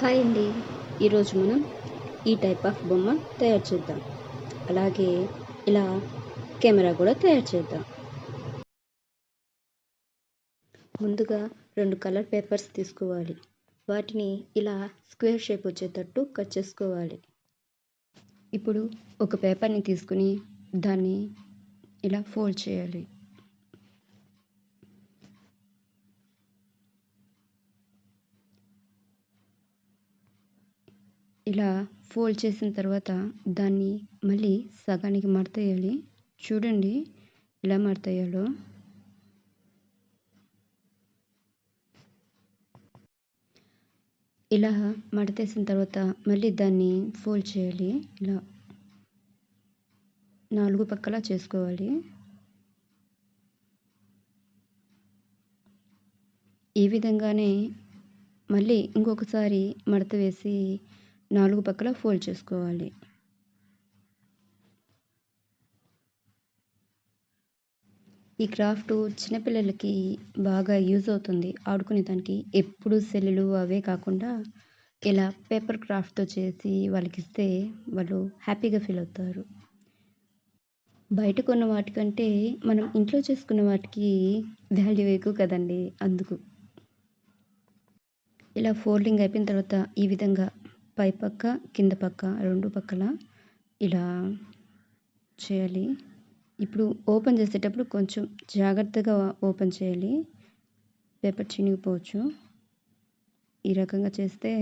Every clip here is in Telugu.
హాయ్ అండి. ఈరోజు మనం ఈ టైప్ ఆఫ్ బొమ్మ తయారు చేద్దాం. అలాగే ఇలా కెమెరా కూడా తయారు చేద్దాం. ముందుగా 2 కలర్ పేపర్స్ తీసుకోవాలి. వాటిని ఇలా స్క్వేర్ షేప్ వచ్చేటట్టు కట్ చేసుకోవాలి. ఇప్పుడు ఒక పేపర్ని తీసుకుని దాన్ని ఇలా ఫోల్డ్ చేయాలి. ఇలా ఫోల్డ్ చేసిన తర్వాత దాన్ని మళ్ళీ సగానికి మడతేయాలి. చూడండి ఎలా మడతేయాలో. ఇలా మడతేసిన తర్వాత మళ్ళీ దాన్ని ఫోల్డ్ చేయాలి. ఇలా 4 పక్కలా చేసుకోవాలి. ఈ విధంగానే మళ్ళీ ఇంకొకసారి మడత వేసి 4 పక్కల ఫోల్డ్ చేసుకోవాలి. ఈ క్రాఫ్ట్ చిన్నపిల్లలకి బాగా యూజ్ అవుతుంది ఆడుకునే దానికి. ఎప్పుడు సెల్లులు అవే కాకుండా ఇలా పేపర్ క్రాఫ్ట్తో చేసి వాళ్ళకి ఇస్తే వాళ్ళు హ్యాపీగా ఫీల్ అవుతారు. బయట కొన్న వాటికంటే మనం ఇంట్లో చేసుకున్న వాటికి వాల్యూ ఎక్కువ కదండి, అందుకు. ఇలా ఫోల్డింగ్ అయిపోయిన తర్వాత ఈ విధంగా పై పక్క కింద పక్క 2 పక్కల ఇలా చేయాలి. ఇప్పుడు ఓపెన్ చేసేటప్పుడు కొంచెం జాగ్రత్తగా ఓపెన్ చేయాలి, పేపర్ చినిగిపోవచ్చు. ఈ రకంగా చేస్తే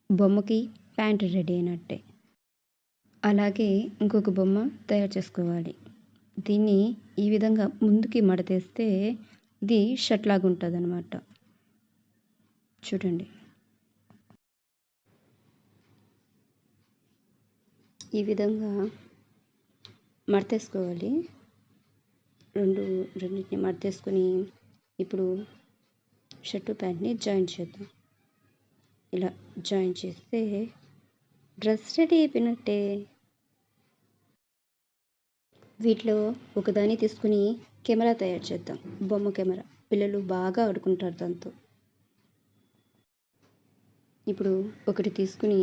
బొమ్మకి ప్యాంట్ రెడీ అయినట్టే. అలాగే ఇంకొక బొమ్మ తయారు చేసుకోవాలి. దీన్ని ఈ విధంగా ముందుకి మడతేస్తే ఇది షర్ట్ లాగా ఉంటుంది అన్నమాట. చూడండి, ఈ విధంగా మడతేసుకోవాలి. రెండింటిని మడతేసుకొని ఇప్పుడు షర్టు ప్యాంట్ని జాయిన్ చేద్దాం. ఇలా జాయిన్ చేస్తే డ్రెస్ రెడీ అయిపోయినట్టే. వీటిలో ఒకదాన్ని తీసుకుని కెమెరా తయారు చేద్దాం. బొమ్మ కెమెరా పిల్లలు బాగా ఆడుకుంటారు దాంతో. ఇప్పుడు ఒకటి తీసుకుని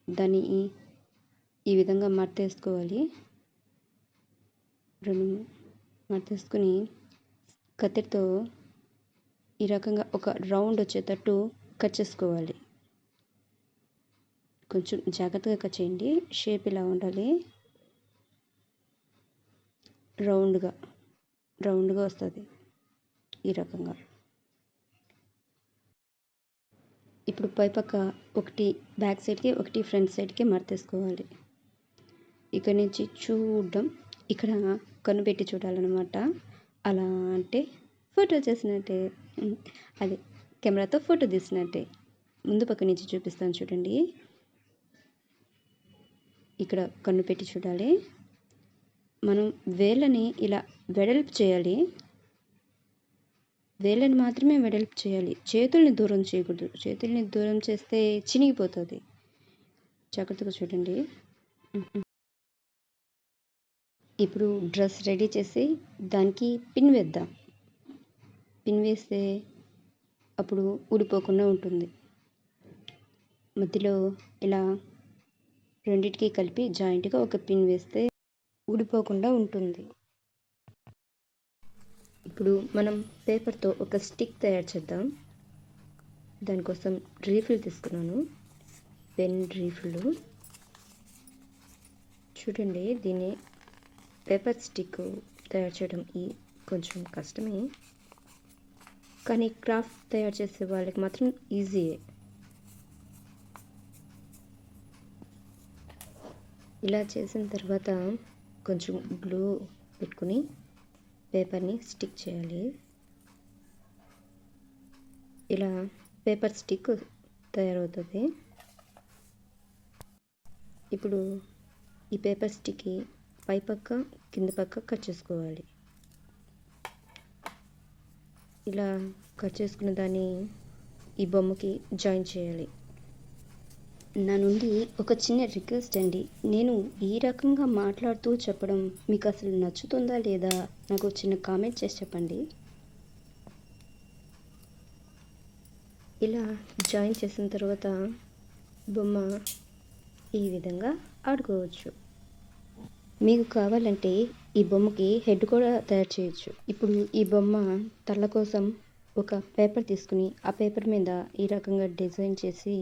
దాన్ని ఈ విధంగా మడతేసుకోవాలి. 2 మడతేసుకుని కత్తిరితో ఈ రకంగా ఒక రౌండ్ వచ్చేటట్టు కట్ చేసుకోవాలి. కొంచెం జాగ్రత్తగా కట్ చేయండి. షేప్ ఇలా ఉండాలి, రౌండ్గా వస్తుంది ఈ రకంగా. ఇప్పుడు పైపక్క ఒకటి బ్యాక్ సైడ్కి ఒకటి ఫ్రంట్ సైడ్కి మడతేసుకోవాలి. ఇక్కడ నుంచి చూడడం, ఇక్కడ కన్ను పెట్టి చూడాలన్నమాట. అలా అంటే ఫోటో చేసినట్టే, అదే కెమెరాతో ఫోటో తీసినట్టే. ముందు పక్క నుంచి చూపిస్తాను చూడండి. ఇక్కడ కన్ను పెట్టి చూడాలి. మనం వేళ్ళని ఇలా వెడల్పు చేయాలి. వేళ్ళని మాత్రమే వెడల్పు చేయాలి, చేతుల్ని దూరం చేయకూడదు. చేతుల్ని దూరం చేస్తే చినిగిపోతుంది. జాగ్రత్తగా చూడండి. ఇప్పుడు డ్రెస్ రెడీ చేసి దానికి పిన్ వేద్దాం. పిన్ వేస్తే అప్పుడు ఊడిపోకుండా ఉంటుంది. మధ్యలో ఇలా రెండిటికి కలిపి జాయింట్గా ఒక పిన్ వేస్తే ఊడిపోకుండా ఉంటుంది. ఇప్పుడు మనం పేపర్తో ఒక స్టిక్ తయారు చేద్దాం. దానికోసం రీఫిల్ తీసుకున్నాను, పెన్ రీఫిల్. చూడండి, దీన్ని పేపర్ స్టిక్ తయారు చేయడం కొంచెం కష్టమే, కానీ క్రాఫ్ట్ తయారు చేసే వాళ్ళకి మాత్రం ఈజీయే. ఇలా చేసిన తర్వాత కొంచెం గ్లూ పెట్టుకుని పేపర్ని స్టిక్ చేయాలి. ఇలా పేపర్ స్టిక్ తయారవుతుంది. ఇప్పుడు ఈ పేపర్ స్టిక్కి పై పక్క కింద పక్క కట్ చేసుకోవాలి. ఇలా కట్ చేసుకున్న దాన్ని ఈ బొమ్మకి జాయిన్ చేయాలి. నా నుండి ఒక చిన్న రిక్వెస్ట్ అండి. నేను ఈ రకంగా మాట్లాడుతూ చెప్పడం మీకు అసలు నచ్చుతుందా లేదా నాకు చిన్న కామెంట్ చేసి చెప్పండి. ఇలా జాయిన్ చేసిన తర్వాత బొమ్మ ఈ విధంగా ఆడుకోవచ్చు. మీకు కావాలంటే ఈ బొమ్మకి హెడ్ కూడా తయారు చేయొచ్చు. ఇప్పుడు ఈ బొమ్మ తల కోసం ఒక పేపర్ తీసుకుని ఆ పేపర్ మీద ఈ రకంగా డిజైన్ చేసి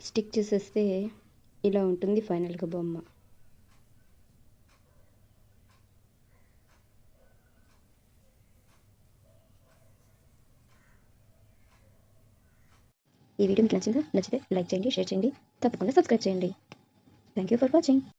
స్టిక్ చేసేస్తే ఇలా ఉంటుంది ఫైనల్గా బొమ్మ. ఈ వీడియో మీకు నచ్చిందా? నచ్చితే లైక్ చేయండి, షేర్ చేయండి, తప్పకుండా సబ్స్క్రైబ్ చేయండి. Thank you for watching.